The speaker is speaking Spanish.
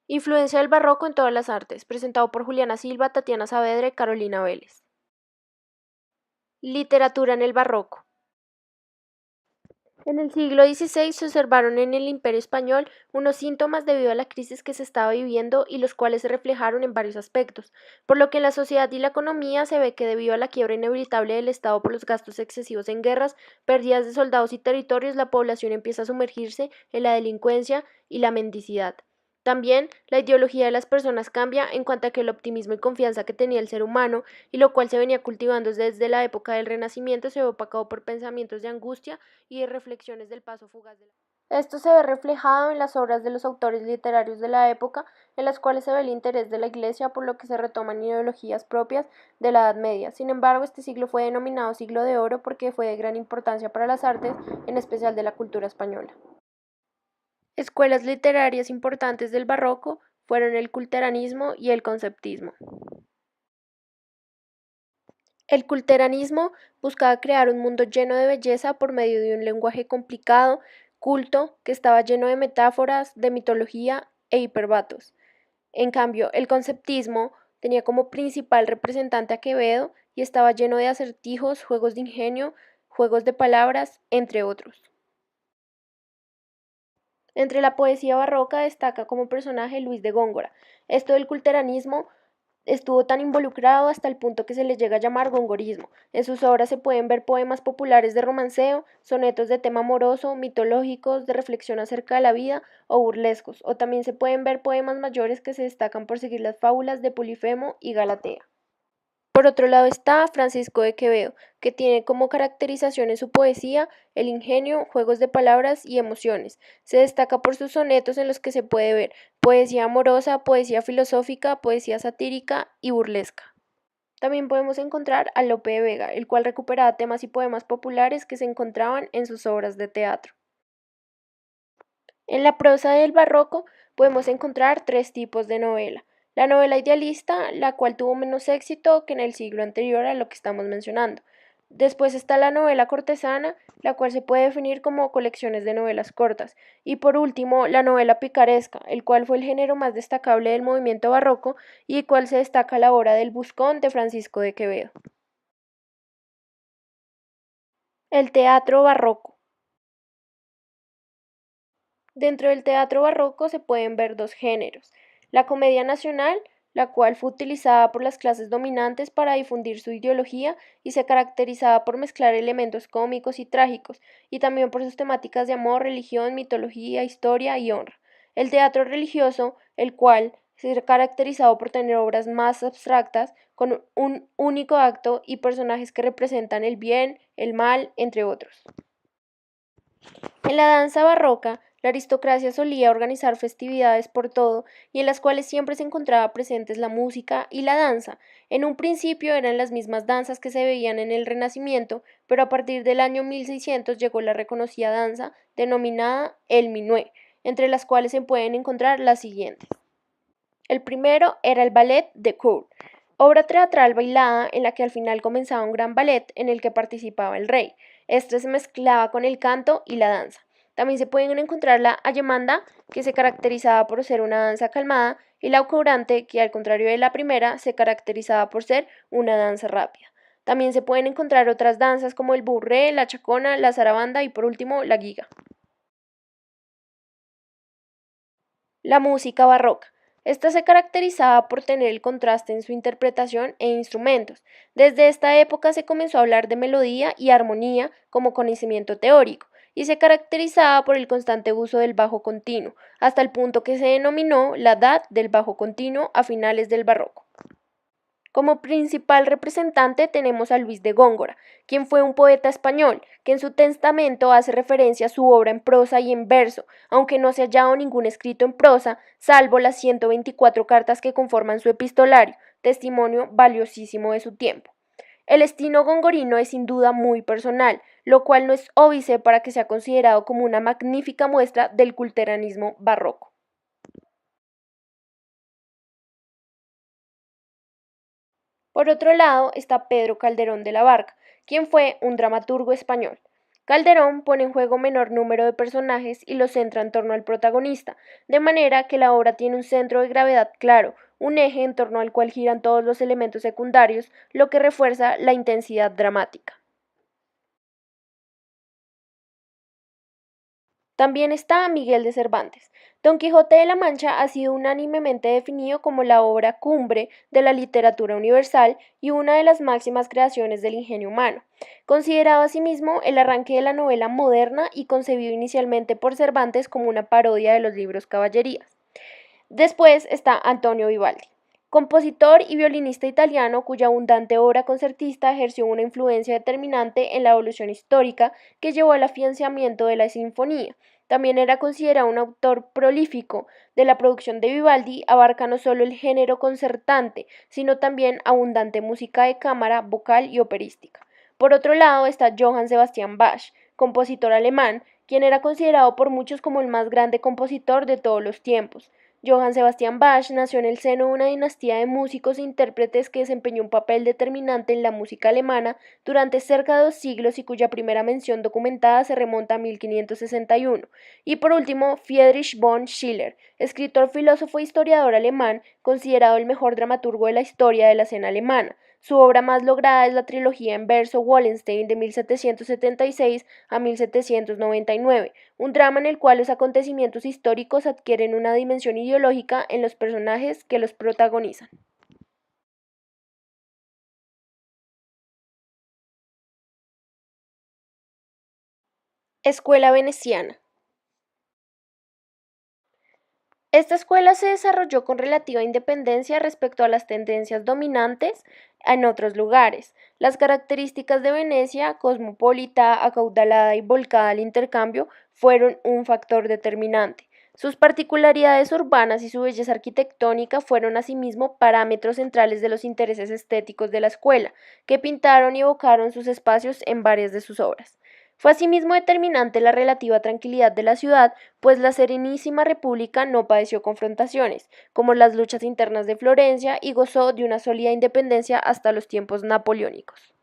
Influencia del barroco en todas las artes, presentado por Juliana Silva, Tatiana Saavedra y Carolina Vélez. Literatura en el barroco. En el siglo XVI se observaron en el Imperio español unos síntomas debido a la crisis que se estaba viviendo y los cuales se reflejaron en varios aspectos, por lo que en la sociedad y la economía se ve que debido a la quiebra inevitable del Estado por los gastos excesivos en guerras, pérdidas de soldados y territorios, la población empieza a sumergirse en la delincuencia y la mendicidad. También la ideología de las personas cambia en cuanto a que el optimismo y confianza que tenía el ser humano, y lo cual se venía cultivando desde la época del Renacimiento, se ve opacado por pensamientos de angustia y de reflexiones del paso fugaz de la. Esto se ve reflejado en las obras de los autores literarios de la época, en las cuales se ve el interés de la Iglesia, por lo que se retoman ideologías propias de la Edad Media. Sin embargo, este siglo fue denominado siglo de oro porque fue de gran importancia para las artes, en especial de la cultura española. Escuelas literarias importantes del barroco fueron el culteranismo y el conceptismo. El culteranismo buscaba crear un mundo lleno de belleza por medio de un lenguaje complicado, culto, que estaba lleno de metáforas, de mitología e hiperbatos. En cambio, el conceptismo tenía como principal representante a Quevedo y estaba lleno de acertijos, juegos de ingenio, juegos de palabras, entre otros. Entre la poesía barroca destaca como personaje Luis de Góngora. Esto del culteranismo estuvo tan involucrado hasta el punto que se le llega a llamar gongorismo. En sus obras se pueden ver poemas populares de romanceo, sonetos de tema amoroso, mitológicos, de reflexión acerca de la vida o burlescos, o también se pueden ver poemas mayores que se destacan por seguir las fábulas de Polifemo y Galatea. Por otro lado está Francisco de Quevedo, que tiene como caracterización en su poesía el ingenio, juegos de palabras y emociones. Se destaca por sus sonetos en los que se puede ver poesía amorosa, poesía filosófica, poesía satírica y burlesca. También podemos encontrar a Lope de Vega, el cual recuperaba temas y poemas populares que se encontraban en sus obras de teatro. En la prosa del barroco podemos encontrar tres tipos de novela. La novela idealista, la cual tuvo menos éxito que en el siglo anterior a lo que estamos mencionando. Después está la novela cortesana, la cual se puede definir como colecciones de novelas cortas. Y por último, la novela picaresca, el cual fue el género más destacable del movimiento barroco y el cual se destaca la obra del Buscón de Francisco de Quevedo. El teatro barroco. Dentro del teatro barroco se pueden ver dos géneros: la comedia nacional, la cual fue utilizada por las clases dominantes para difundir su ideología y se caracterizaba por mezclar elementos cómicos y trágicos, y también por sus temáticas de amor, religión, mitología, historia y honra. El teatro religioso, el cual se ha caracterizado por tener obras más abstractas, con un único acto y personajes que representan el bien, el mal, entre otros. En la danza barroca, la aristocracia solía organizar festividades por todo y en las cuales siempre se encontraba presentes la música y la danza. En un principio eran las mismas danzas que se veían en el Renacimiento, pero a partir del año 1600 llegó la reconocida danza denominada el minué, entre las cuales se pueden encontrar las siguientes. El primero era el ballet de cour, obra teatral bailada en la que al final comenzaba un gran ballet en el que participaba el rey. Este se mezclaba con el canto y la danza. También se pueden encontrar la allemanda, que se caracterizaba por ser una danza calmada, y la curante, que al contrario de la primera, se caracterizaba por ser una danza rápida. También se pueden encontrar otras danzas como el burré, la chacona, la zarabanda y por último la giga. La música barroca. Esta se caracterizaba por tener el contraste en su interpretación e instrumentos. Desde esta época se comenzó a hablar de melodía y armonía como conocimiento teórico, y se caracterizaba por el constante uso del bajo continuo, hasta el punto que se denominó la edad del bajo continuo a finales del barroco. Como principal representante tenemos a Luis de Góngora, quien fue un poeta español, que en su testamento hace referencia a su obra en prosa y en verso, aunque no se ha hallado ningún escrito en prosa, salvo las 124 cartas que conforman su epistolario, testimonio valiosísimo de su tiempo. El estilo gongorino es sin duda muy personal, lo cual no es óbice para que sea considerado como una magnífica muestra del culteranismo barroco. Por otro lado está Pedro Calderón de la Barca, quien fue un dramaturgo español. Calderón pone en juego menor número de personajes y los centra en torno al protagonista, de manera que la obra tiene un centro de gravedad claro, un eje en torno al cual giran todos los elementos secundarios, lo que refuerza la intensidad dramática. También está Miguel de Cervantes. Don Quijote de la Mancha ha sido unánimemente definido como la obra cumbre de la literatura universal y una de las máximas creaciones del ingenio humano. Considerado asimismo el arranque de la novela moderna y concebido inicialmente por Cervantes como una parodia de los libros caballerías. Después está Antonio Vivaldi, compositor y violinista italiano cuya abundante obra concertista ejerció una influencia determinante en la evolución histórica que llevó al afianzamiento de la sinfonía. También era considerado un autor prolífico. De la producción de Vivaldi abarca no solo el género concertante, sino también abundante música de cámara, vocal y operística. Por otro lado está Johann Sebastian Bach, compositor alemán, quien era considerado por muchos como el más grande compositor de todos los tiempos. Johann Sebastian Bach nació en el seno de una dinastía de músicos e intérpretes que desempeñó un papel determinante en la música alemana durante cerca de 2 siglos y cuya primera mención documentada se remonta a 1561. Y por último, Friedrich von Schiller, escritor, filósofo e historiador alemán, considerado el mejor dramaturgo de la historia de la escena alemana. Su obra más lograda es la trilogía en verso Wallenstein de 1776 a 1799, un drama en el cual los acontecimientos históricos adquieren una dimensión ideológica en los personajes que los protagonizan. Escuela veneciana. Esta escuela se desarrolló con relativa independencia respecto a las tendencias dominantes en otros lugares. Las características de Venecia, cosmopolita, acaudalada y volcada al intercambio, fueron un factor determinante. Sus particularidades urbanas y su belleza arquitectónica fueron asimismo parámetros centrales de los intereses estéticos de la escuela, que pintaron y evocaron sus espacios en varias de sus obras. Fue asimismo determinante la relativa tranquilidad de la ciudad, pues la Serenísima República no padeció confrontaciones, como las luchas internas de Florencia, y gozó de una sólida independencia hasta los tiempos napoleónicos.